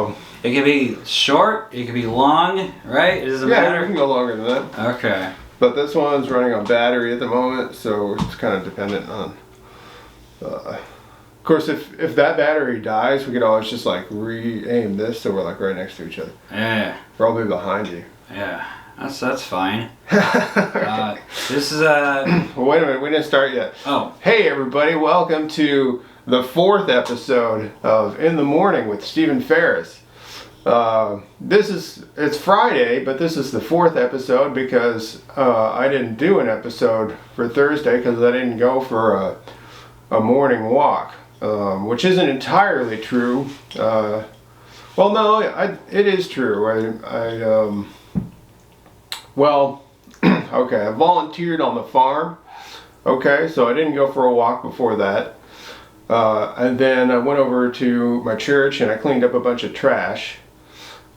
So it could be short, it could be long, right? It doesn't matter. Yeah, we can go longer than that. Okay. But this one's running on battery at the moment, so it's kind of dependent on. Of course, if that battery dies, we could always just like re-aim this so we're like right next to each other. Yeah. Probably behind you. Yeah. That's fine. This is Well, wait a minute, we didn't start yet. Oh. Hey everybody, welcome to the 4th episode of In the Morning with Stephen Ferris. It's Friday, but this is the 4th episode because I didn't do an episode for Thursday because I didn't go for a morning walk, which isn't entirely true. Well, no, it is true. Okay, I volunteered on the farm. Okay, so I didn't go for a walk before that. And then I went over to my church and I cleaned up a bunch of trash.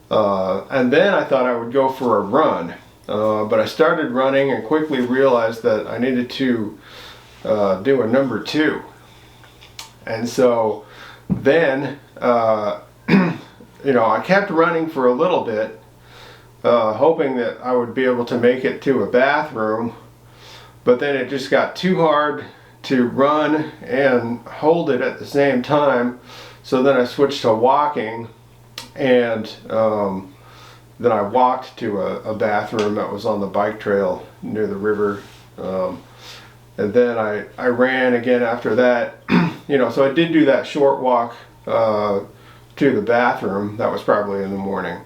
And then I thought I would go for a run. But I started running and quickly realized that I needed to do a number 2. And so then, I kept running for a little bit, hoping that I would be able to make it to a bathroom. But then it just got too hard to run and hold it at the same time. So then I switched to walking, and then I walked to a bathroom that was on the bike trail near the river. And then I ran again after that. So I did do that short walk to the bathroom. That was probably in the morning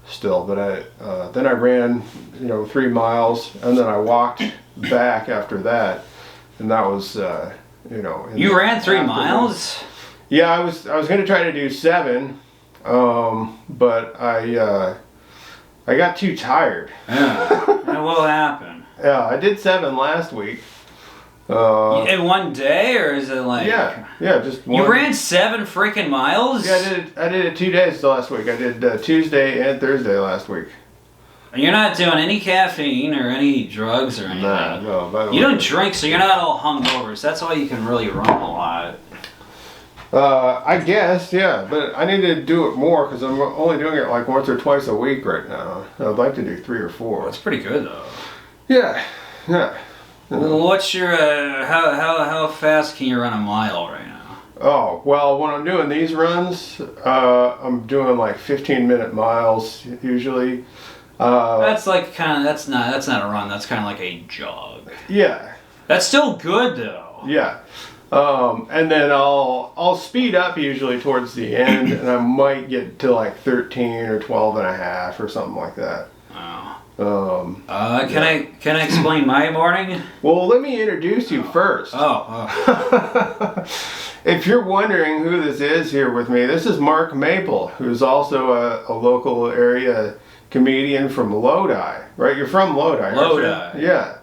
still. But then I ran, 3 miles, and then I walked back after that. And that was, You ran 3 miles? Yeah, I was going to try to do 7, but I got too tired. Yeah. And what happened? Yeah, I did 7 last week. In one day, or is it like? Yeah, just one. You ran 7 freaking miles? Yeah, I did it 2 days last week. I did Tuesday and Thursday last week. And you're not doing any caffeine or any drugs or anything? No. By the way, you don't drink, so you're not all hungover, so that's why you can really run a lot. I guess, yeah, but I need to do it more because I'm only doing it like once or twice a week right now. I'd like to do 3 or 4. That's pretty good, though. Yeah. Well, what's your, how fast can you run a mile right now? Oh, well, when I'm doing these runs, I'm doing like 15-minute miles usually. That's like that's not a run, that's kind of like a jog. Yeah. That's still good, though. Yeah. And then I'll speed up usually towards the end, and I might get to like 13 or 12 and a half or something like that. Oh. Can I explain my morning? Well, let me introduce you first. Oh. If you're wondering who this is here with me, this is Mark Maple, who's also a local area comedian from Lodi. Right? You're from Lodi. Lodi. Yeah.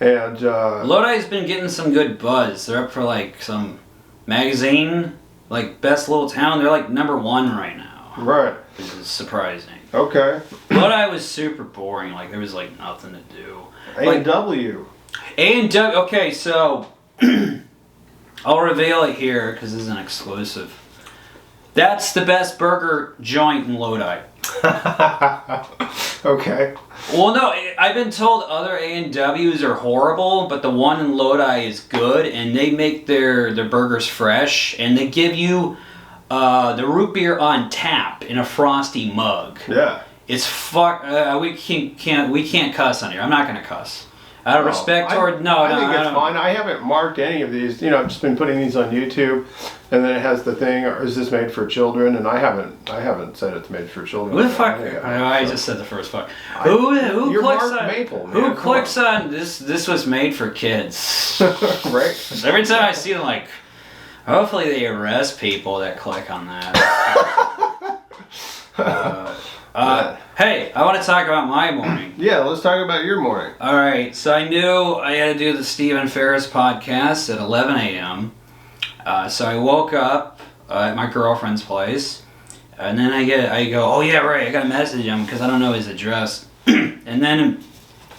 And Lodi's been getting some good buzz. They're up for like some magazine, like best little town. They're like number 1 right now. Right. Which is surprising. Okay. Lodi was super boring. Like there was like nothing to do. A&W. A&W. Okay, so I'll reveal it here because this is an exclusive. That's the best burger joint in Lodi. Okay. Well, no, I've been told other A&Ws are horrible, but the one in Lodi is good, and they make their burgers fresh, and they give you the root beer on tap in a frosty mug. Yeah. It's we can't cuss on here. I'm not gonna cuss. Out of respect toward I think it's fine. I haven't marked any of these. I've just been putting these on YouTube, and then it has the thing. Is this made for children? And I haven't said it's made for children. Who the fuck? I just said the first fuck. Who clicks Mark on Maple, man. Who clicks on this? This was made for kids. Right. Every time I see them, like, hopefully they arrest people that click on that. Hey, I want to talk about my morning. Yeah, let's talk about your morning. All right, so I knew I had to do the Stephen Ferris podcast at 11 a.m. So I woke up at my girlfriend's place, and then I go, oh yeah, right, I got to message him because I don't know his address. And then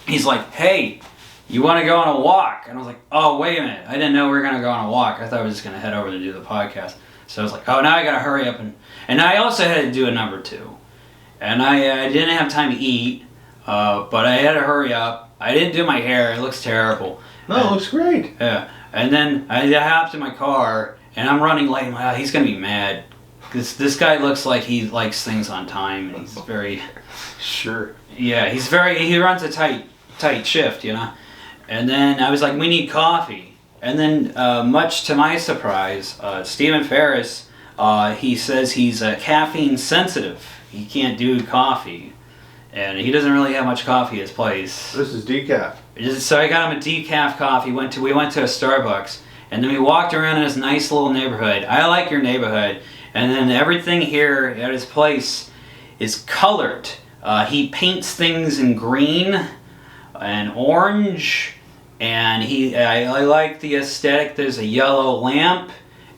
he's like, hey, you want to go on a walk? And I was like, oh, wait a minute, I didn't know we were going to go on a walk. I thought we were just going to head over to do the podcast. So I was like, oh, now I got to hurry up And I also had to do a number 2. And I didn't have time to eat, but I had to hurry up. I didn't do my hair. It looks terrible. No, it looks great. Yeah. And then I hopped in my car, and I'm running late. I'm like, oh, he's going to be mad. This guy looks like he likes things on time, and he's very... Sure. Yeah, he runs a tight shift, you know? And then I was like, we need coffee. And then, much to my surprise, Stephen Ferris, he says he's caffeine sensitive. He can't do coffee. And he doesn't really have much coffee at his place. This is decaf. So I got him a decaf coffee. We went to a Starbucks. And then we walked around in this nice little neighborhood. I like your neighborhood. And then everything here at his place is colored. He paints things in green and orange. And I like the aesthetic. There's a yellow lamp.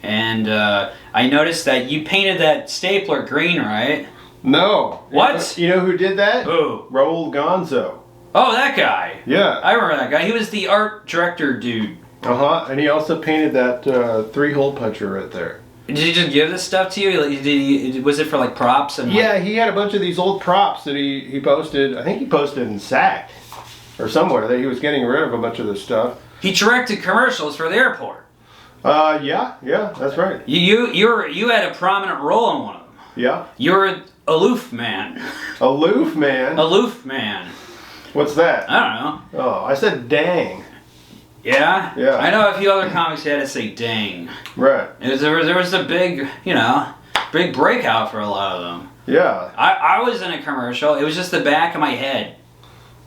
And I noticed that you painted that stapler green, right? No. What? You know who did that? Who? Raul Gonzo. Oh, that guy. Yeah. I remember that guy. He was the art director dude. And he also painted that 3-hole puncher right there. Did he just give this stuff to you? Was it for like props and? Yeah, he had a bunch of these old props that he posted. I think he posted in SAC or somewhere that he was getting rid of a bunch of this stuff. He directed commercials for the airport. Yeah, that's right. You had a prominent role in one of them. Yeah. You're an aloof man. Aloof man. Aloof man. What's that? I don't know. Oh, I said dang. Yeah? Yeah. I know a few other comics had to say dang. Right. There was a big, big breakout for a lot of them. Yeah. I was in a commercial. It was just the back of my head.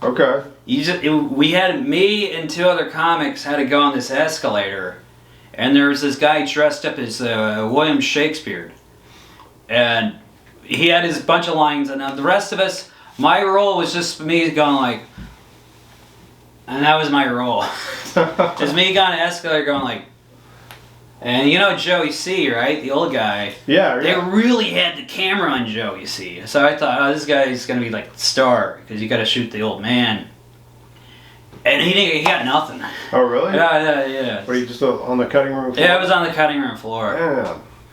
Okay. We had me and 2 other comics had to go on this escalator, and there was this guy dressed up as William Shakespeare, and he had his bunch of lines, and the rest of us, my role was just me going like, and that was my role. It's me going on the escalator going like, and you know Joey C, right? The old guy. Yeah. They really had the camera on Joey C. So I thought, oh, this guy's going to be like the star, because you got to shoot the old man. And he got nothing. Oh, really? Yeah. Were you just on the cutting room floor? Yeah, I was on the cutting room floor.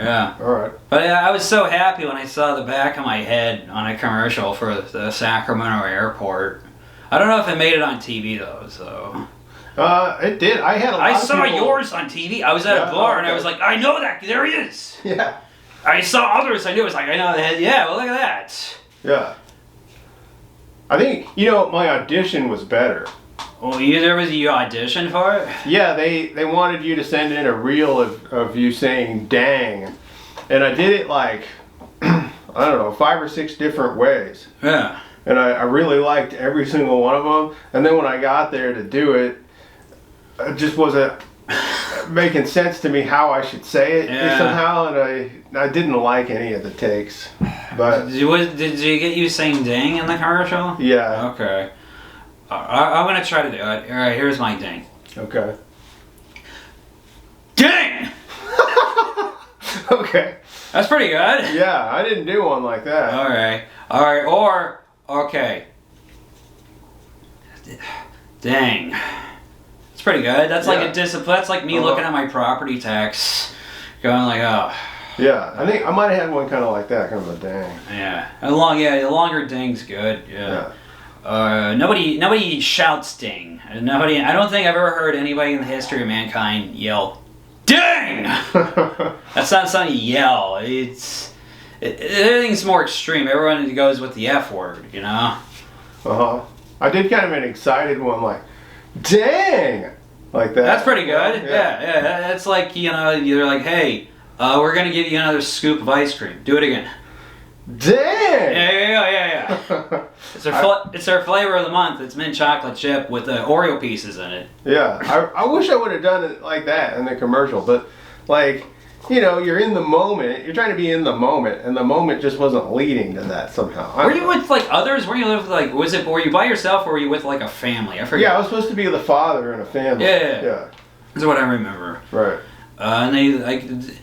Yeah. All right. But I was so happy when I saw the back of my head on a commercial for the Sacramento airport. I don't know if it made it on TV though, so. It did. I had a lot I of saw people... yours on TV. I was at a bar and I was like, I know that. There he is. Yeah. I saw others. I knew. It was like, I know that. Yeah, well, look at that. Yeah. I think, my audition was better. Oh, you auditioned for it? Yeah, they wanted you to send in a reel of you saying dang. And I did it like, I don't know, 5 or 6 different ways. Yeah. And I really liked every single one of them. And then when I got there to do it, it just wasn't making sense to me how I should say it somehow. And I didn't like any of the takes. But Did you get you saying dang in the commercial? Yeah. Okay. I'm going to try to do it. All right, here's my dang. Okay. Dang! Okay. That's pretty good. Yeah, I didn't do one like that. All right. Or, okay. Dang. It's pretty good. That's like a discipline. That's like me looking at my property tax, going like, oh. Yeah, I think I might have had one kind of like that, kind of a dang. Yeah. The longer ding's good. Yeah. Nobody shouts ding. I don't think I've ever heard anybody in the history of mankind yell, dang! That's not something you yell. Everything's more extreme. Everyone goes with the F word, I did kind of an excited one, like, dang! Like that. That's pretty good. Yeah. That's like, you're like, hey, we're going to give you another scoop of ice cream. Do it again. Dang! Yeah. It's our flavor of the month. It's mint chocolate chip with Oreo pieces in it. Yeah, I wish I would have done it like that in the commercial, but like, you're in the moment. You're trying to be in the moment, and the moment just wasn't leading to that somehow. Were you with like others? Were you with were you by yourself, or were you with like a family? I forget. Yeah, I was supposed to be the father in a family. Yeah. That's what I remember. Right. And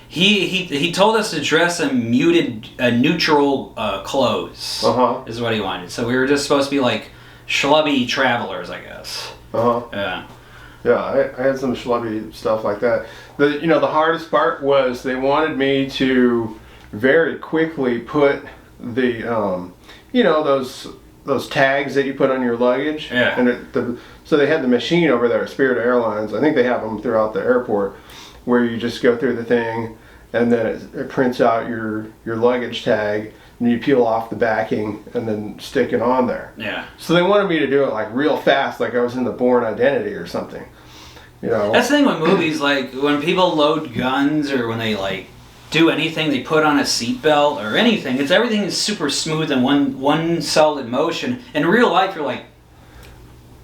he told us to dress in neutral clothes. Is what he wanted. So we were just supposed to be like schlubby travelers, I guess. Yeah. Yeah, I had some schlubby stuff like that. The hardest part was they wanted me to very quickly put the those tags that you put on your luggage. Yeah. And so they had the machine over there at Spirit Airlines. I think they have them throughout the airport, where you just go through the thing, and then it prints out your luggage tag, and you peel off the backing and then stick it on there. Yeah. So they wanted me to do it like real fast, like I was in the Bourne Identity or something. You know. That's the thing with movies, like when people load guns or when they like do anything, they put on a seatbelt or anything. Everything is super smooth and one solid motion. In real life, you're like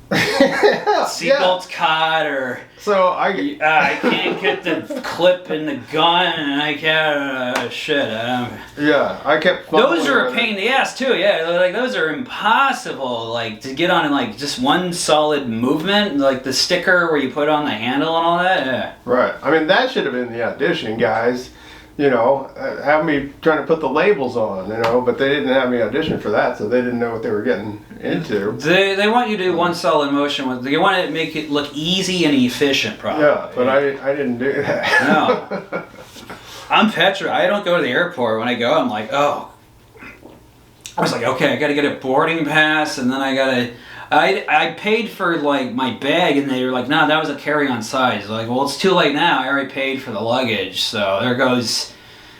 seatbelt's caught, or so I can't get the clip in the gun, and I can't shit. Yeah, I kept. Those are a pain in the ass too. Yeah, like those are impossible. Like to get on in like just one solid movement, like the sticker where you put on the handle and all that. Yeah. Right. I mean, that should have been the audition, guys. You know, have me trying to put the labels on, you know, but they didn't have me audition for that, so they didn't know what they were getting into. They want you to do one solid motion. They want to make it look easy and efficient, probably. Yeah, but I didn't do that. No. I'm petrified. I don't go to the airport. When I go, I'm like, oh. I was like, okay, I got to get a boarding pass, and then I got to... I paid for like my bag, and they were like, "No, that was a carry-on size." Like, well, it's too late now. I already paid for the luggage, so there goes.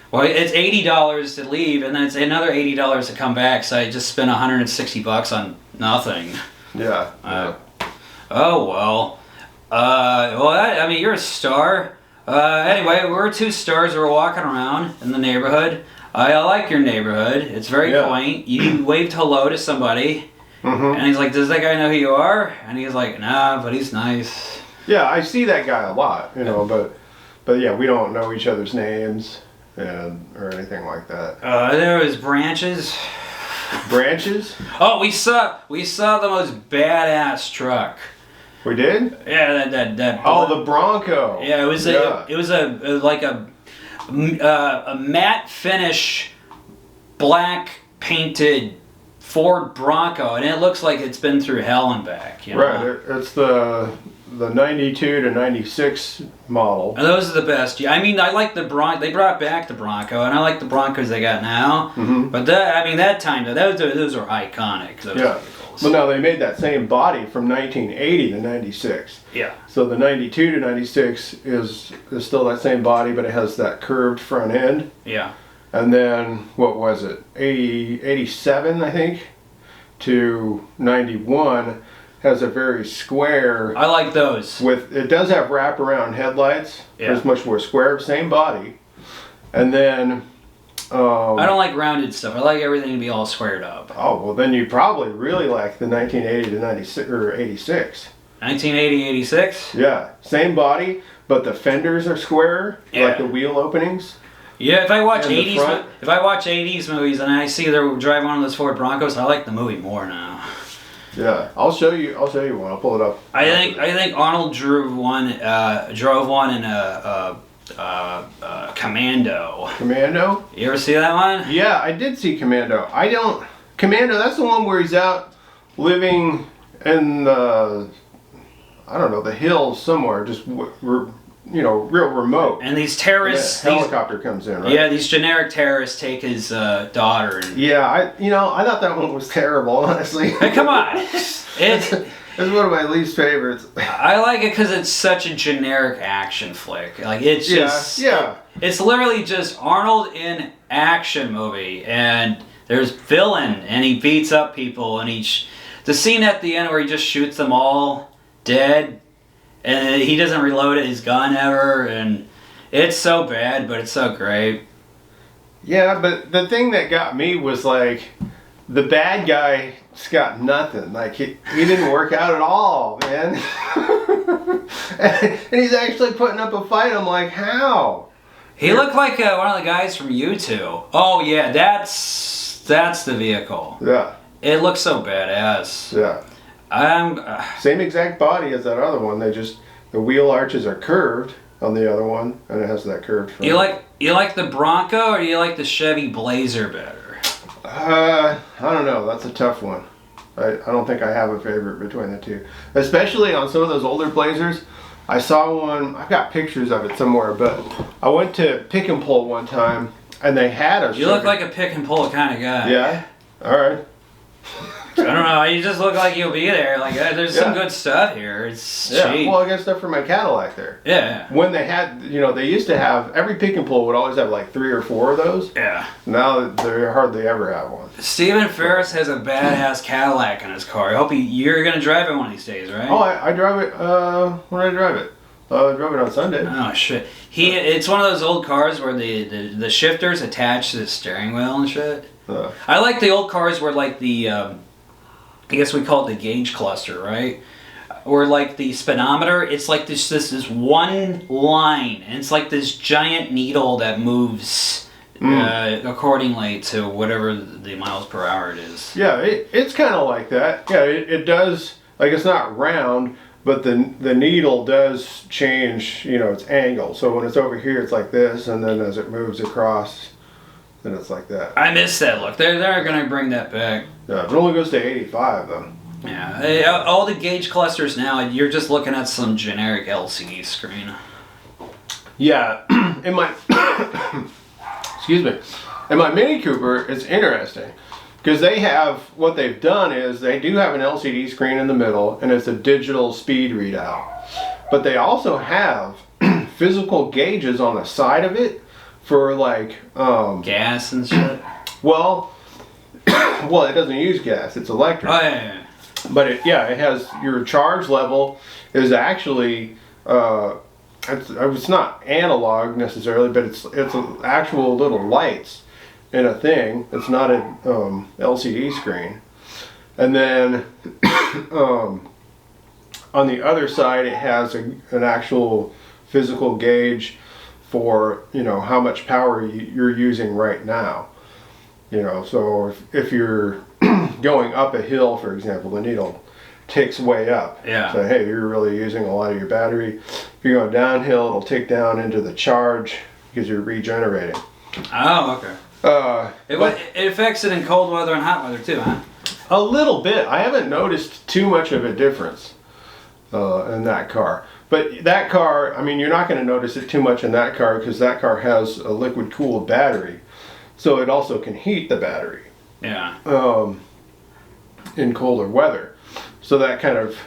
Well, it's $80 to leave, and then it's another $80 to come back. So I just spent $160 on nothing. Yeah. Oh well. I mean, you're a star. Anyway, we're 2 stars. We're walking around in the neighborhood. I like your neighborhood. It's very quaint. You waved hello to somebody. Mm-hmm. And he's like, "Does that guy know who you are?" And he's like, "Nah, but he's nice." Yeah, I see that guy a lot, you know, but yeah, we don't know each other's names or anything like that. There was Branches. Branches? Oh, we saw the most badass truck. We did? Yeah, that. Oh, the Bronco. Yeah, it was a matte finish, black painted Ford Bronco, and it looks like it's been through hell and back. You know? Right, it's the 92 to 96 model. And those are the best. I mean, I like the Bronco. They brought back the Bronco, and I like the Broncos they got now. Mm-hmm. But that time, those are iconic. Those vehicles. Well, now they made that same body from 1980 to 96. Yeah. So the 92 to 96 is still that same body, but it has that curved front end. Yeah. And then, what was it, 87, I think, to 91 has a very square... I like those. It does have wraparound headlights. Yeah. It's much more square, same body. And then... I don't like rounded stuff. I like everything to be all squared up. Oh, well then you probably really like the 1980 to 96, or 86. 1980, 86? Yeah, same body, but the fenders are square, like the wheel openings. Yeah, if I watch 80s movies and I see they're driving one of those Ford Broncos, I like the movie more now. Yeah, I'll show you one. I'll pull it up. I think Arnold drove one in a Commando. Commando? You ever see that one? Yeah, I did see Commando. Commando, that's the one where he's out living in the, I don't know, the hills somewhere, just real remote. And these terrorists, helicopter comes in, right? Yeah, these generic terrorists take his daughter. And, I thought that one was terrible, honestly. Hey, come on, it's one of my least favorites. I like it because it's such a generic action flick. Like it's just it's literally just Arnold in action movie, and there's villain, and he beats up people, and the scene at the end where he just shoots them all dead. And he doesn't reload his gun ever, and it's so bad, but it's so great. Yeah, but the thing that got me was like, the bad guy's got nothing. Like he didn't work out at all, man. and he's actually putting up a fight. I'm like, how? He looked like one of the guys from U2. Oh yeah, that's the vehicle. Yeah. It looks so badass. Yeah. Same exact body as that other one. The wheel arches are curved on the other one, and it has that curved front. You like the Bronco, or do you like the Chevy Blazer better? I don't know. That's a tough one. I don't think I have a favorite between the two. Especially on some of those older Blazers. I saw one. I've got pictures of it somewhere, but I went to Pick and Pull one time, and they had a You look like a pick and pull kind of guy. Yeah? Alright. I don't know. You just look like you'll be there. Like, there's some Yeah. good stuff here. It's Yeah, cheap. well, I got stuff for my Cadillac there. Yeah. When they had, they used to have, every pick and pull would always have like 3 or 4 of those. Yeah. Now they hardly ever have one. Stephen Ferris has a badass Cadillac in his car. I hope you're going to drive it one of these days, right? Oh, I drive it, when did I drive it? I drove it on Sunday. Oh, shit. It's one of those old cars where the shifter's attached to the steering wheel and shit. I like the old cars where, like, I guess we call it the gauge cluster, right? Or like the speedometer, it's like this one line, and it's like this giant needle that moves accordingly to whatever the miles per hour it is. Yeah, it's kind of like that. Yeah, it does, like it's not round, but the needle does change, its angle. So when it's over here, it's like this, and then as it moves across, then it's like that. I miss that look. They're going to bring that back. Yeah, it only goes to 85 though. Yeah, all the gauge clusters now, you're just looking at some generic LCD screen. Yeah, in my excuse me, in my Mini Cooper, it's interesting because what they've done is they do have an LCD screen in the middle, and it's a digital speed readout. But they also have physical gauges on the side of it for like gas and shit. Well, it doesn't use gas; it's electric. Oh yeah. But it has your charge level is actually it's not analog necessarily, but it's actual little lights in a thing. It's not an LCD screen. And then on the other side, it has an actual physical gauge for how much power you're using right now. So if you're going up a hill, for example, the needle ticks way up. Yeah. So hey, you're really using a lot of your battery. If you're going downhill, it'll tick down into the charge because you're regenerating. Oh, okay. It affects it in cold weather and hot weather too, huh? A little bit. I haven't noticed too much of a difference in that car. But that car, I mean, you're not going to notice it too much in that car because that car has a liquid-cooled battery. So it also can heat the battery. Yeah. In colder weather. So that kind of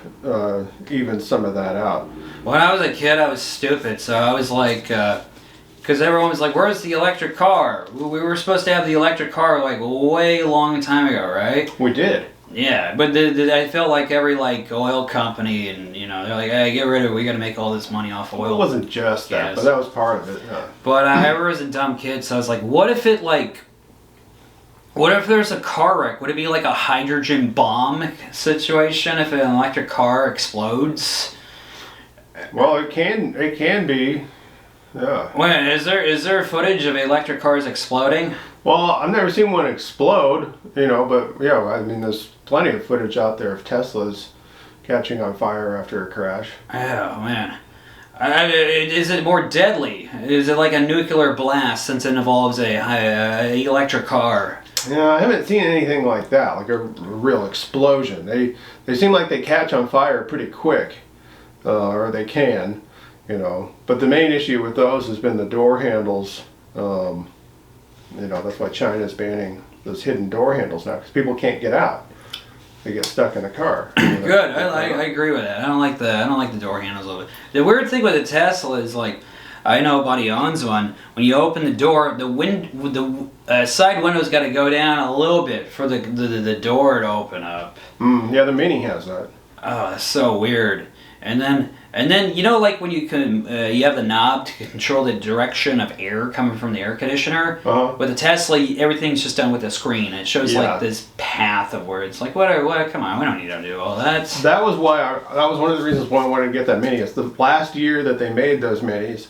evens some of that out. When I was a kid, I was stupid. So I was like, because everyone was like, where's the electric car? We were supposed to have the electric car like way long time ago, right? We did. Yeah, but I felt like every like oil company and they're like, hey, get rid of it. We got to make all this money off oil. Well, it wasn't just that, but that was part of it. Yeah. But I was a dumb kid, so I was like, what if there's a car wreck? Would it be like a hydrogen bomb situation if an electric car explodes? Well, it can be. Yeah. Wait, is there footage of electric cars exploding? Well, I've never seen one explode, but yeah, I mean, there's plenty of footage out there of Teslas catching on fire after a crash. Oh, man. Is it more deadly? Is it like a nuclear blast since it involves a electric car? Yeah, I haven't seen anything like that, like a real explosion. They seem like they catch on fire pretty quick, or they can, But the main issue with those has been the door handles. That's why China's banning those hidden door handles now, because people can't get out. They get stuck in the car. Good. I agree with that. I don't like the door handles of it. The weird thing with a Tesla is like, I know a buddy owns one. When you open the door, the side window's got to go down a little bit for the door to open up. Yeah, the Mini has that. Oh, that's so weird. And then like when you have the knob to control the direction of air coming from the air conditioner. Uh-huh. With the Tesla, everything's just done with the screen. It shows like this path of where it's like, what? Come on, we don't need to do all that. That was one of the reasons why I wanted to get that Mini. It's the last year that they made those Minis,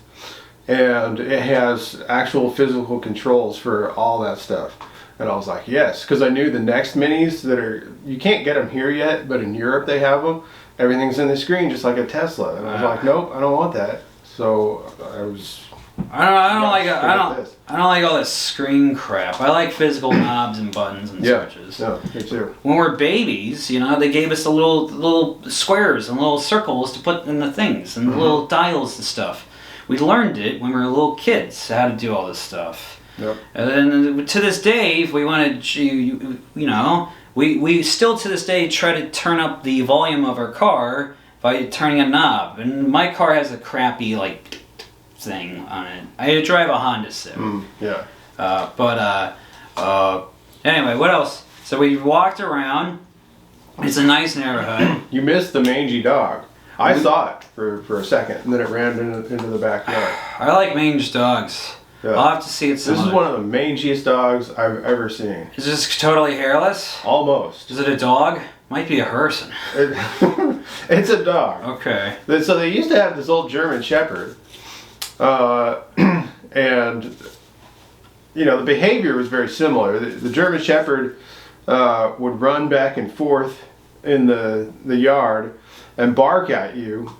and it has actual physical controls for all that stuff. And I was like, yes, because I knew the next Minis you can't get them here yet, but in Europe they have them. Everything's in the screen just like a Tesla, and I was like, nope, I don't want that. So I don't like all this screen crap. I like physical knobs and buttons and switches. Yeah, me too. When we're babies, they gave us the little squares and little circles to put in the things and little dials and stuff. We learned it when we were little kids how to do all this stuff. Yep. And then to this day, if we wanted to, we still to this day try to turn up the volume of our car by turning a knob. And my car has a crappy thing on it. I drive a Honda Civic. Yeah. Anyway, what else? So we walked around. It's a nice neighborhood. You missed the mangy dog. I saw it for a second, and then it ran into the backyard. I like mange dogs. Yeah. I'll have to see it some This is other- one of the mangiest dogs I've ever seen. Is this totally hairless? Almost. Is it a dog? Might be a person. It's a dog. Okay. So they used to have this old German Shepherd, and the behavior was very similar. The German Shepherd would run back and forth in the yard and bark at you.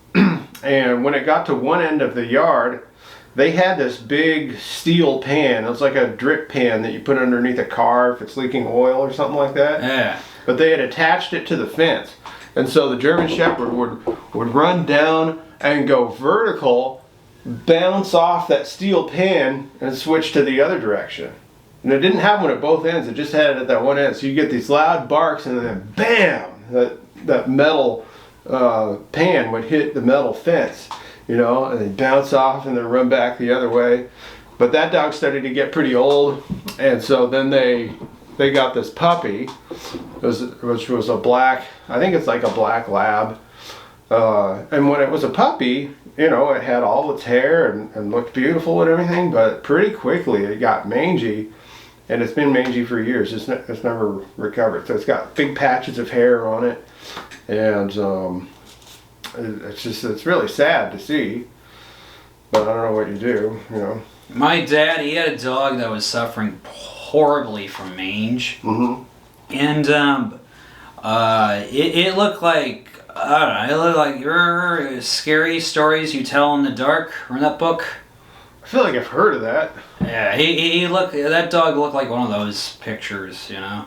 And when it got to one end of the yard, they had this big steel pan. It was like a drip pan that you put underneath a car if it's leaking oil or something like that. Yeah. But they had attached it to the fence. And so the German Shepherd would run down and go vertical, bounce off that steel pan, and switch to the other direction. And it didn't have one at both ends, it just had it at that one end. So you get these loud barks, and then BAM! That metal pan would hit the metal fence, and they'd bounce off and then run back the other way. But that dog started to get pretty old, and so then they got this puppy, which was a black, I think it's like a black lab. And when it was a puppy, it had all its hair and looked beautiful and everything, but pretty quickly it got mangy, and it's been mangy for years. It's never recovered. So it's got big patches of hair on it, and it's really sad to see, but I don't know what you do, My dad, he had a dog that was suffering horribly from mange. Mm-hmm. And it looked like, I don't know, it looked like your scary stories you tell in the dark. Remember that book? I feel like I've heard of that. Yeah, that dog looked like one of those pictures, I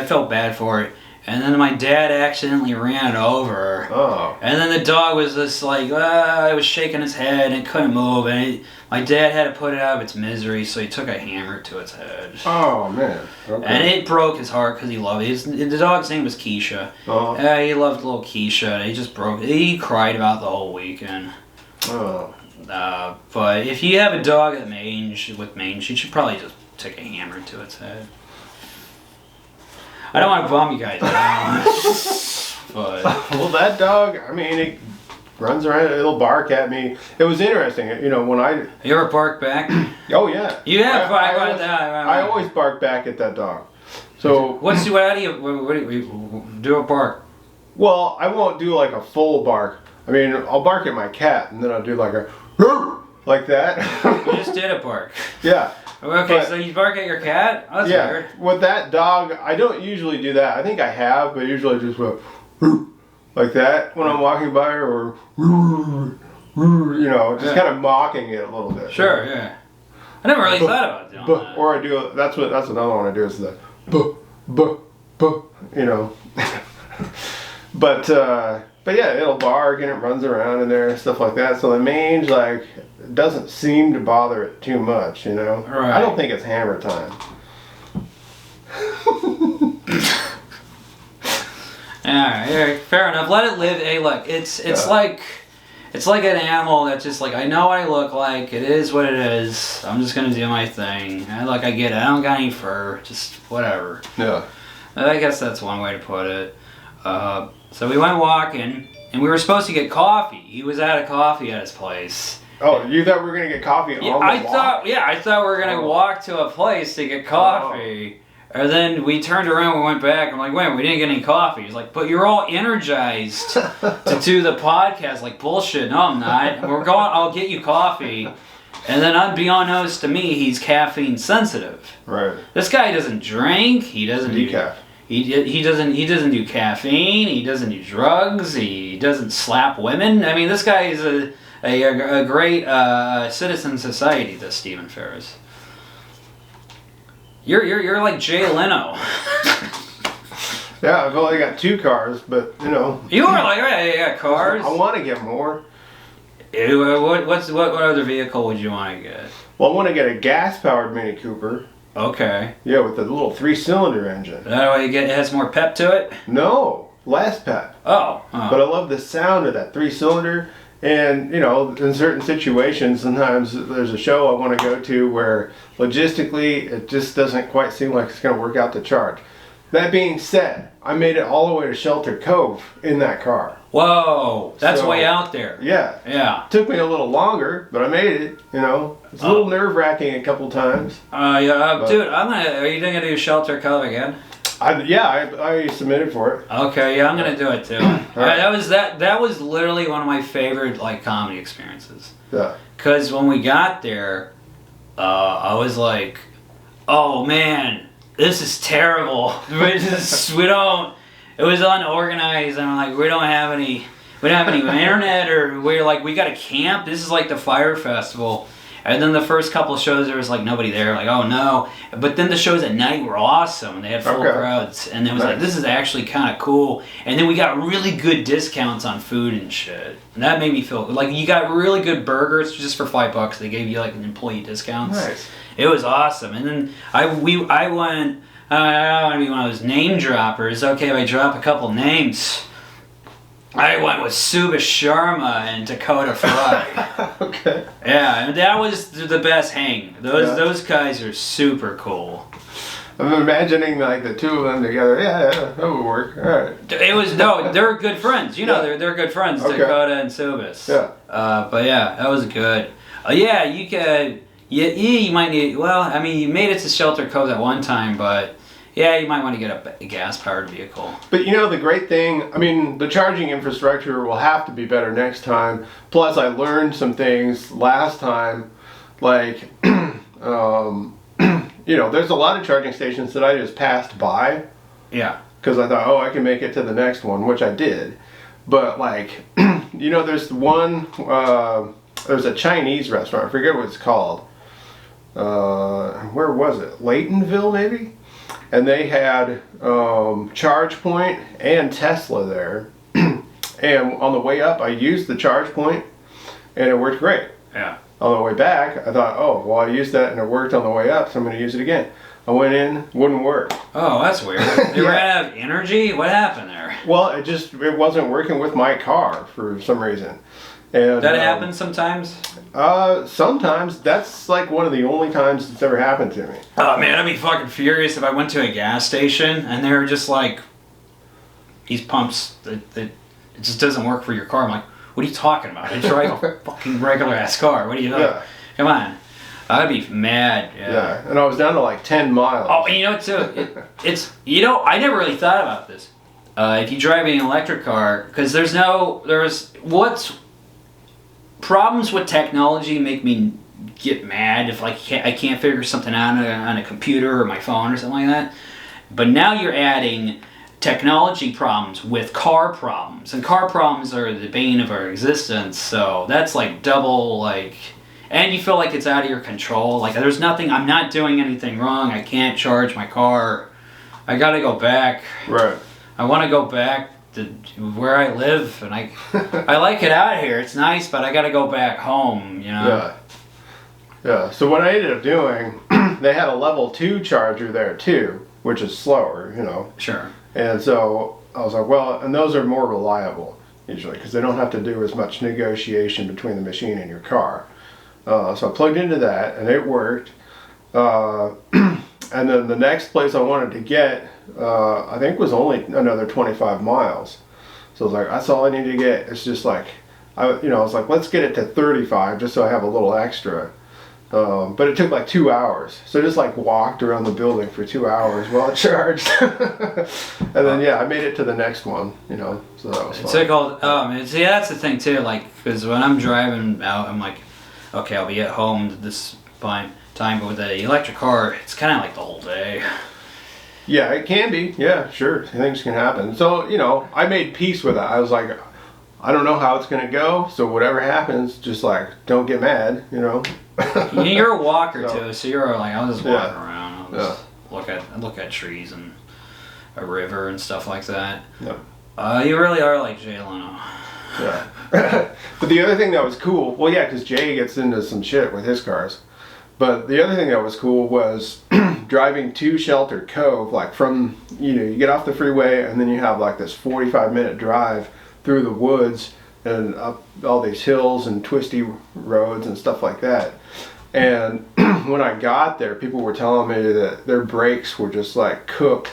felt bad for it. And then my dad accidentally ran it over. Oh. And then the dog was just like, it was shaking its head and it couldn't move. And my dad had to put it out of its misery, so he took a hammer to its head. Oh, man. Okay. And it broke his heart because he loved it. The dog's name was Keisha. Oh. He loved little Keisha. And he just broke it. He cried about the whole weekend. Oh. But if you have a dog with mange, you should probably just take a hammer to its head. I don't want to bum you guys out. But Well, that dog, it runs around, it'll bark at me. It was interesting, when I... You ever bark back? Oh, yeah. You have I always bark back at that dog. So... What do you do a bark? Well, I won't do like a full bark. I'll bark at my cat, and then I'll do like a... like that. You just did a bark. Yeah. Okay, so you bark at your cat? Oh, that's weird. With that dog, I don't usually do that. I think I have, but usually just go like that when I'm walking by her, or just kind of mocking it a little bit. Sure, yeah. I never really thought about doing that. Or I do. That's another one I do is the buh. But yeah, it'll bark and it runs around in there and stuff like that. So the mange doesn't seem to bother it too much, Right. I don't think it's hammer time. Yeah, fair enough. Let it live. Hey, look, it's like an animal that's just like, I know what I look like. It is what it is. I'm just gonna do my thing. And I get it. I don't got any fur. Just whatever. Yeah. I guess that's one way to put it. So we went walking, and we were supposed to get coffee. He was out of coffee at his place. Oh, you thought we were gonna get coffee on the walk? I thought we were gonna walk to a place to get coffee. And then we turned around, we went back. I'm like, wait, we didn't get any coffee. He's like, but you're all energized to do the podcast. Like, bullshit. No, I'm not. I'll get you coffee. And then unbeknownst to me, he's caffeine sensitive. Right. This guy doesn't drink. He doesn't Decaf. He doesn't do caffeine. He doesn't do drugs. He doesn't slap women. This guy is a great citizen society. This Stephen Ferris. You're like Jay Leno. Yeah, I've only got 2 cars, but You are like, yeah, you got cars. I want to get more. What other vehicle would you want to get? Well, I want to get a gas-powered Mini Cooper. Okay. Yeah, with the little 3-cylinder engine. That way it has more pep to it? No, less pep. Oh. But I love the sound of that 3-cylinder. And, in certain situations, sometimes there's a show I want to go to where logistically it just doesn't quite seem like it's going to work out to charge. That being said, I made it all the way to Shelter Cove in that car. Whoa, that's way out there. Yeah. Yeah. Took me a little longer, but I made it, It's a little nerve-wracking a couple times. Dude, are you gonna do Shelter Cove again? I submitted for it. Okay, yeah, I'm gonna do it too. That was literally one of my favorite comedy experiences. Yeah. Cause when we got there, I was like, oh man, this is terrible. It was unorganized, and I'm like, we don't have any internet, or we got to camp. This is like the fire festival. And then the first couple of shows, there was nobody there. Like, oh no. But then the shows at night were awesome, and they had full crowds. And it was this is actually kind of cool. And then we got really good discounts on food and shit. And that made me feel like you got really good burgers just for $5. They gave you an employee discounts. Nice. It was awesome. And then I went. I don't want to be one of those name droppers. Okay, if I drop a couple names. I went with Subha Sharma and Dakota Fry. Okay. Yeah, and that was the best hang. Those guys are super cool. I'm imagining the two of them together. Yeah, that would work. All right. They're good friends. They're good friends. Okay. Dakota and Subhas. Yeah. But yeah, that was good. Yeah, you could. You might need. Well, I mean, you made it to Shelter Cove at one time, but. Yeah, you might want to get a gas-powered vehicle. But the great thing, the charging infrastructure will have to be better next time. Plus, I learned some things last time, there's a lot of charging stations that I just passed by. Yeah. Because I thought, I can make it to the next one, which I did. But, there's one, there's a Chinese restaurant, I forget what it's called. Where was it? Laytonville, maybe? And they had ChargePoint and Tesla there. And on the way up, I used the ChargePoint, and it worked great. Yeah. On the way back, I thought, I used that and it worked on the way up, so I'm going to use it again. I went in, wouldn't work. Oh, that's weird. They ran out of energy? What happened there? Well, it wasn't working with my car for some reason. And, that happens sometimes? Sometimes. That's one of the only times it's ever happened to me. Oh man, I'd be fucking furious if I went to a gas station and they were just these pumps that it just doesn't work for your car. I'm like, what are you talking about? I drive a fucking regular ass car. What are you doing? Yeah. Come on. I'd be mad. Yeah. And I was down to 10 miles. Oh, and too, I never really thought about this. If you drive an electric car, because problems with technology make me get mad if I can't figure something out on a computer or my phone or something like that. But now you're adding technology problems with car problems, and car problems are the bane of our existence. So that's double and you feel like it's out of your control. There's nothing. I'm not doing anything wrong. I can't charge my car. I got to go back. Right. I want to go back to where I live, and I like it out here. It's nice, but I got to go back home, Yeah. Yeah. So what I ended up doing, they had a level 2 charger there too, which is slower, Sure. And so I was like, and those are more reliable usually because they don't have to do as much negotiation between the machine and your car. So I plugged into that, and it worked. And then the next place I wanted to get, I think was only another 25 miles. So I was like, that's all I need to get. It's just I was like, let's get it to 35 just so I have a little extra. But it took 2 hours. So I just walked around the building for 2 hours while it charged. And then, I made it to the next one, so that was fun. See, that's the thing too, because when I'm driving out, I'm like, okay, I'll be at home this time, but with the electric car, it's kind of the whole day. Yeah, it can be. Yeah, sure. Things can happen. So, I made peace with it. I was like, I don't know how it's going to go, so whatever happens, just don't get mad, You're a walker too, so you're I'll just walk around. I'll just look at trees and a river and stuff like that. Yeah. You really are like Jay Leno. Yeah. But the other thing that was cool, because Jay gets into some shit with his cars. But the other thing that was cool was driving to Shelter Cove, like from, you get off the freeway and then you have like this 45-minute drive through the woods and up all these hills and twisty roads and stuff like that. And when I got there, people were telling me that their brakes were just like cooked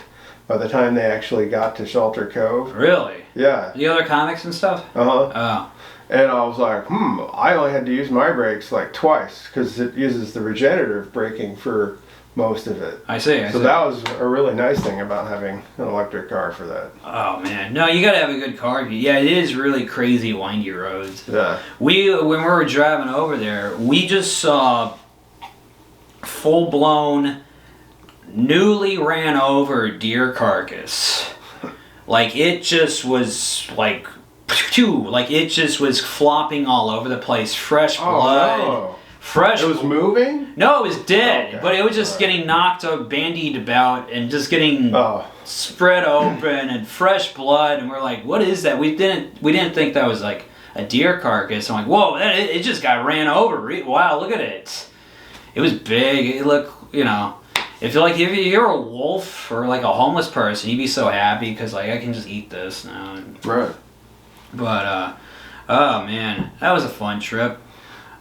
by the time they actually got to Shelter Cove. Really? Yeah. The other comics and stuff? Uh-huh. Oh. And I was like, I only had to use my brakes like twice because it uses the regenerative braking for most of it. I see. So that was a really nice thing about having an electric car for that. Oh man, no, you gotta have a good car. Yeah, it is really crazy windy roads. Yeah. When we were driving over there, we just saw full-blown, newly ran over deer carcass. Like it just was like it just was flopping all over the place. Fresh blood. Oh, no. Fresh. It was moving? No, it was dead, Okay. but it was just getting knocked up, bandied about, and just getting spread open and fresh blood. And we're like, "What is that?" We didn't think that was like a deer carcass. I'm like, "Whoa, it just got ran over! Wow, look at it! It was big. It looked, if you're a wolf or like a homeless person, you'd be so happy because like I can just eat this now." Right. But oh man, that was a fun trip.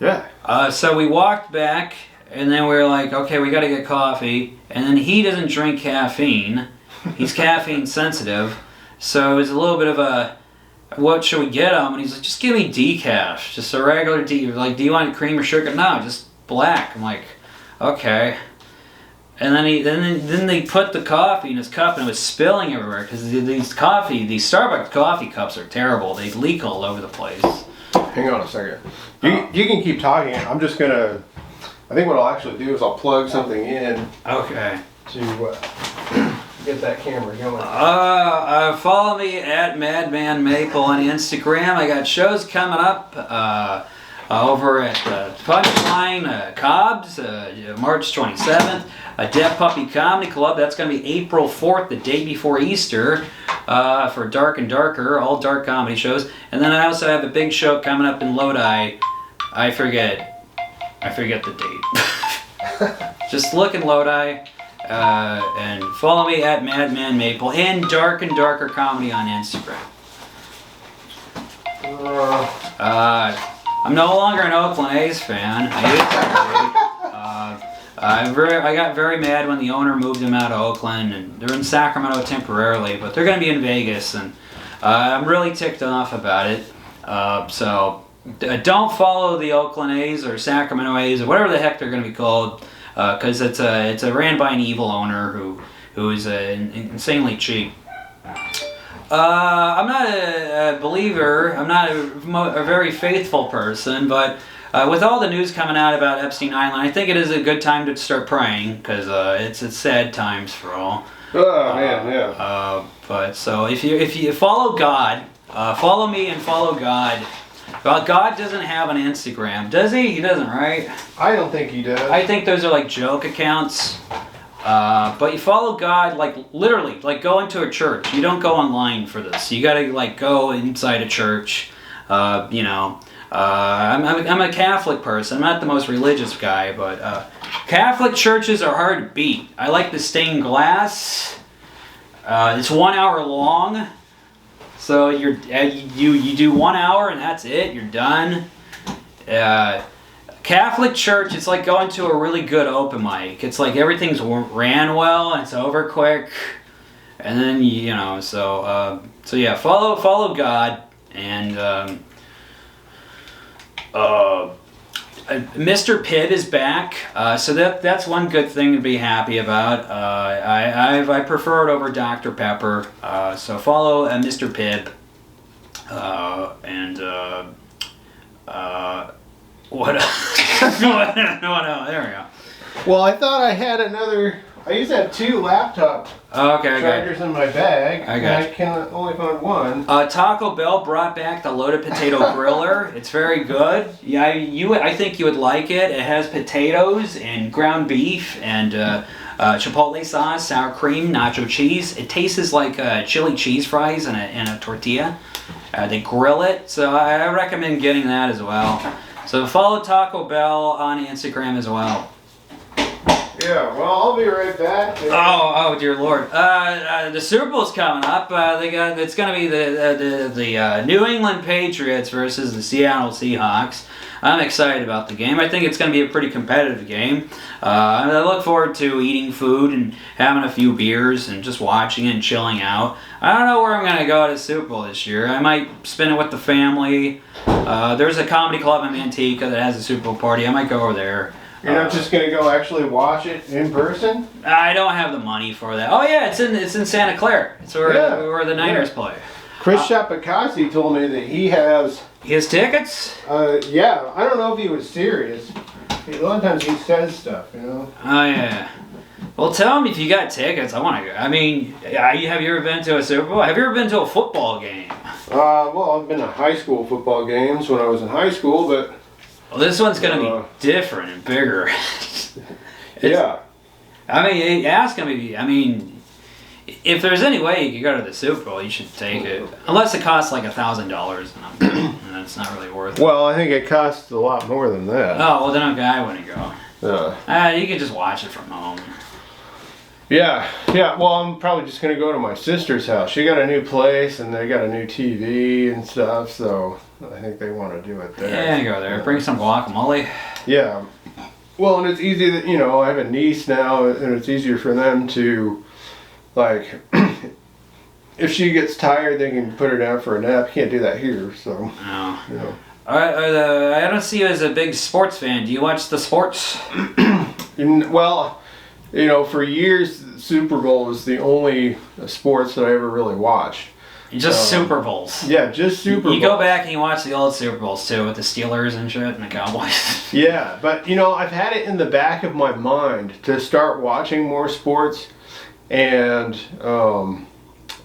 Yeah. So we walked back, and then we were like, okay, we got to get coffee. And then he doesn't drink caffeine. He's caffeine sensitive. So it was a little bit of a, what should we get him? And he's like, just give me decaf. Just a regular decaf. Like, do you want cream or sugar? No, just black. I'm like, okay. And then they put the coffee in his cup, and it was spilling everywhere. Because these Starbucks coffee cups are terrible. They leak all over the place. Hang on a second. You can keep talking. I'm just gonna. I think what I'll actually do is I'll plug something in Okay. to get that camera going. Follow me at Madman Maple on Instagram. I got shows coming up over at Punchline Cobb's, March 27th. Deaf Puppy Comedy Club. That's going to be April 4th, the day before Easter, for Dark and Darker, all dark comedy shows. And then I also have a big show coming up in Lodi. I forget the date. Just look in Lodi and follow me at Madman Maple and Dark and Darker Comedy on Instagram. I'm no longer an Oakland A's fan. I used to be. I got very mad when the owner moved them out of Oakland, and they're in Sacramento temporarily, but they're going to be in Vegas, and I'm really ticked off about it. So don't follow the Oakland A's or Sacramento A's or whatever the heck they're going to be called, because it's ran by an evil owner who is insanely cheap. I'm not a believer. I'm not a very faithful person, but with all the news coming out about Epstein Island, I think it is a good time to start praying because it's sad times for all. Oh man, yeah. But so if you follow God, follow me and follow God. Well, God doesn't have an Instagram, does he? He doesn't, right? I don't think he does. I think those are like joke accounts. But you follow God, like literally, like go into a church. You don't go online for this. You gotta like go inside a church. I'm a Catholic person. I'm not the most religious guy, but Catholic churches are hard to beat. I like the stained glass. It's 1 hour long, so you do 1 hour and that's it. You're done. Catholic church, it's like going to a really good open mic. It's like everything's ran well and it's over quick, and then so yeah, follow God and. Mr. Pibb is back, so that's one good thing to be happy about. I prefer it over Dr. Pepper, so follow Mr. Pibb, and what else? No, there we go. Well, I thought I had another. I used to have 2 laptop chargers in my bag. I can only find one. Taco Bell brought back the loaded potato griller. It's very good. Yeah, I think you would like it. It has potatoes and ground beef and chipotle sauce, sour cream, nacho cheese. It tastes like chili cheese fries in a tortilla. They grill it, so I recommend getting that as well. So follow Taco Bell on Instagram as well. Yeah, well, I'll be right back. Oh, dear Lord! The Super Bowl's coming up. It's going to be the New England Patriots versus the Seattle Seahawks. I'm excited about the game. I think it's going to be a pretty competitive game. I look forward to eating food and having a few beers and just watching it and chilling out. I don't know where I'm going to go at a Super Bowl this year. I might spend it with the family. There's a comedy club in Manteca that has a Super Bowl party. I might go over there. You're not just gonna go actually watch it in person? I don't have the money for that. Oh yeah, it's in Santa Clara. It's where the Niners play. Chris Shapakasi told me that he has. His tickets? Yeah, I don't know if he was serious. A lot of times he says stuff, you know. Oh yeah. Well, tell him if you got tickets. I want to go. I mean, have you ever been to a Super Bowl? Have you ever been to a football game? Well, I've been to high school football games when I was in high school, but. Well, this one's going to be different and bigger. Yeah. I mean, ask him if you, I mean, if there's any way you could go to the Super Bowl, you should take it. Unless it costs like $1,000, and that's not really worth it. Well, I think it costs a lot more than that. Oh, well, then I wouldn't go. Yeah. You could just watch it from home. Yeah. Well, I'm probably just gonna go to my sister's house. She got a new place and they got a new TV and stuff, so I think they want to do it there. Yeah, go there. Bring some guacamole. Yeah. Well, and it's easy that I have a niece now, and it's easier for them to, like, if she gets tired, they can put her down for a nap. Can't do that here, so. No. You know. I don't see you as a big sports fan. Do you watch the sports? Well, for years, the Super Bowl was the only sports that I ever really watched. Just Super Bowls. Yeah, just Super Bowls. You go back and you watch the old Super Bowls too, with the Steelers and shit and the Cowboys. Yeah, but I've had it in the back of my mind to start watching more sports, and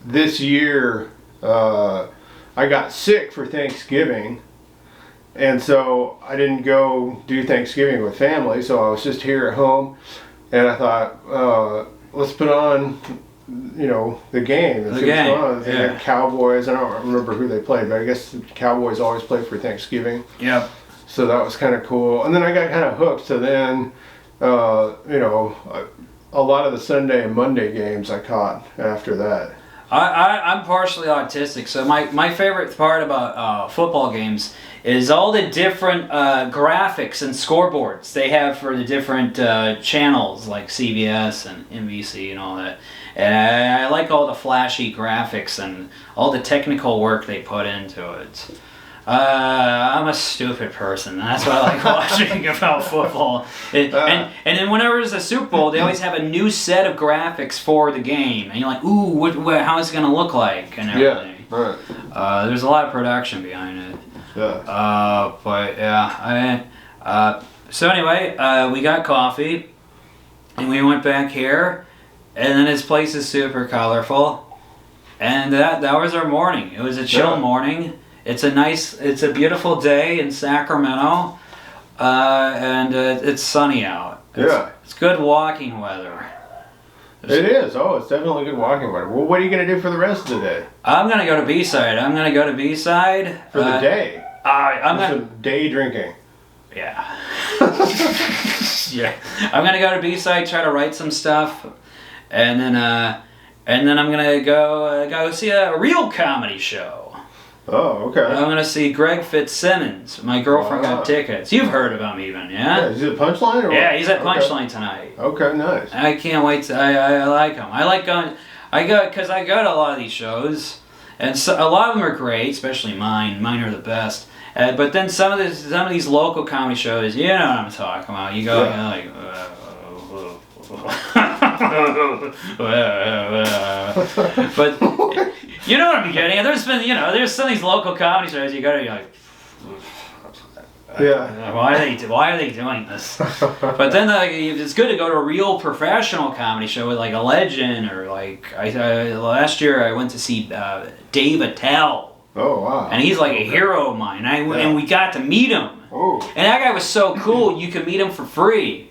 this year I got sick for Thanksgiving. And so I didn't go do Thanksgiving with family, so I was just here at home. And I thought, let's put on, the game. The game, They had Cowboys. I don't remember who they played, but I guess the Cowboys always play for Thanksgiving. Yep. So that was kind of cool. And then I got kind of hooked. So then, a lot of the Sunday and Monday games I caught after that. I'm partially autistic, so my favorite part about football games is all the different graphics and scoreboards they have for the different channels like CBS and NBC and all that. And I like all the flashy graphics and all the technical work they put into it. I'm a stupid person. That's what I like watching about football. And then whenever there's a Super Bowl, they always have a new set of graphics for the game, and you're like, ooh, how is it gonna look like and everything. Yeah, right. There's a lot of production behind it. Yeah. But yeah, so anyway, we got coffee, and we went back here, and then this place is super colorful, and that was our morning. It was a chill morning. It's a beautiful day in Sacramento, and it's sunny out. It's good walking weather. It is. Oh, it's definitely good walking weather. Well, what are you going to do for the rest of the day? I'm going to go to B-side. For the day? I'm going to... day drinking. Yeah. Yeah. I'm going to go to B-side, try to write some stuff, and then I'm going to go see a real comedy show. Oh, okay. I'm going to see Greg Fitzsimmons. My girlfriend got tickets. You've heard of him even, yeah? Is it Punchline? Or yeah, he's at Punchline tonight. Okay, nice. I can't wait to... I like him. I like going... Because I go to a lot of these shows, and so, a lot of them are great, especially mine. Mine are the best. But then some of these local comedy shows, you know what I'm talking about. You go, but you know what I'm getting. There's some of these local comedy shows you go to, you're like, why are they doing this? But then it's good to go to a real professional comedy show with like a legend, or like last year I went to see Dave Attell. Oh wow! And he's like a hero of mine. And we got to meet him. Oh. And that guy was so cool. You could meet him for free.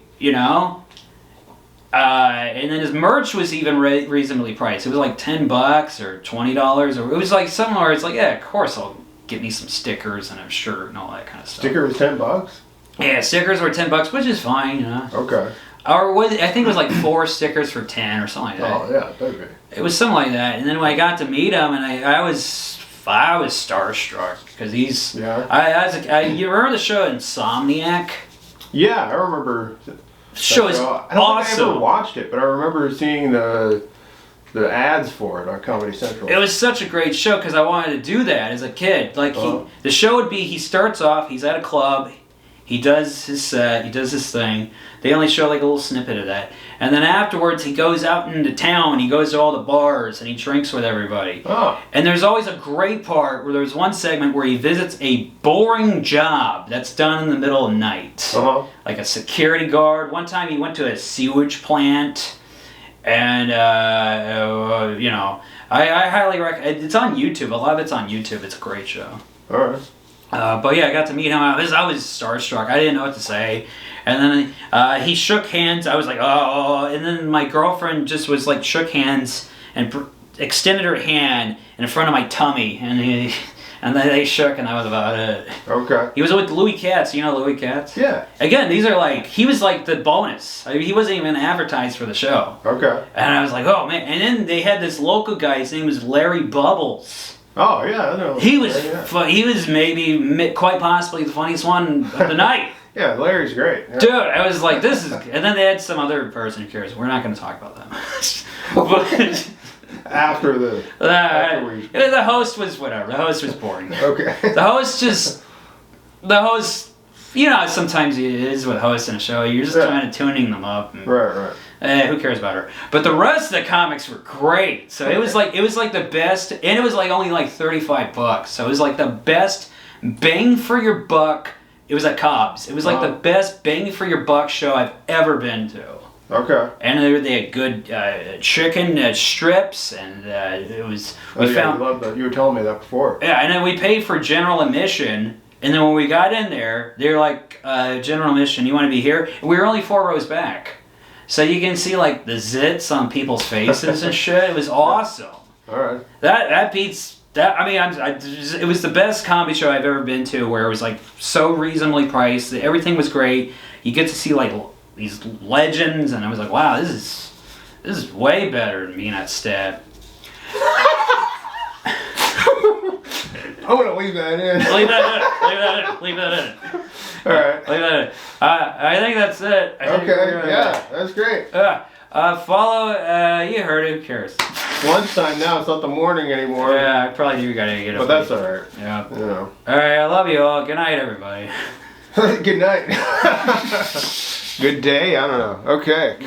And then his merch was even reasonably priced. It was like $10 or $20, or it was like somewhere. It's like, yeah, of course I'll get me some stickers and a shirt and all that kind of stuff. Sticker was $10. Yeah, stickers were $10, which is fine. Okay. Or was I think it was like 4 stickers for 10 or something like that. Oh yeah, that'd be. It was something like that. And then when I got to meet him, and I was starstruck because he's. Yeah. You remember the show Insomniac? Yeah, I remember. Show is I don't awesome. think I ever watched it, but I remember seeing the ads for it on Comedy Central. It was such a great show because I wanted to do that as a kid. Like the show would be, he starts off, he's at a club, he does his set, he does his thing. They only show like a little snippet of that, and then afterwards he goes out into town. He goes to all the bars and he drinks with everybody. Oh. And there's always a great part where there's one segment where he visits a boring job that's done in the middle of the night, like a security guard. One time he went to a sewage plant. And, you know, I highly recommend. It's on YouTube. A lot of it's on YouTube. It's a great show. All right. But yeah, I got to meet him. I was starstruck. I didn't know what to say. And then he shook hands. I was like, oh. And then my girlfriend just was like, shook hands and extended her hand in front of my tummy. And then they shook, and that was about it. Okay. He was with Louis Katz. You know Louis Katz? Yeah. Again, these are like, he was like the bonus. I mean, he wasn't even advertised for the show. Okay. And I was like, oh man. And then they had this local guy. His name was Larry Bubbles. Oh yeah, I know. He was he was maybe quite possibly the funniest one of the night. Yeah, Larry's great. Yeah. Dude, I was like, this is. And then they had some other person who cares. We're not going to talk about them. But After the the host was whatever. The host was boring. Okay. The host. You know, sometimes it is with hosts in a show. You're just kind of tuning them up. And, Right. who cares about her? But the rest of the comics were great. So it was like the best, and it was like only like $35. So it was like the best bang for your buck. It was at Cobb's. It was like the best bang for your buck show I've ever been to. Okay. And they had good chicken strips, and it was. I love that. You were telling me that before. Yeah, and then we paid for general admission. And then when we got in there, they were like, general admission, you want to be here? And we were only 4 rows back. So you can see like the zits on people's faces and shit. It was awesome. All right. That beats, that. I mean, it was the best comedy show I've ever been to where it was like so reasonably priced. Everything was great. You get to see like these legends, and I was like, wow, this is way better than being at Step. I'm going to leave that in. Leave that in. All right. Leave that in. I think that's it. Yeah, that's great. Follow, you heard it, who cares? It's lunchtime now, it's not the morning anymore. Yeah, I probably do gotta get up. But that's alright. Yeah. You know. Alright, I love you all. Good night, everybody. Good night. Good day? I don't know. Okay.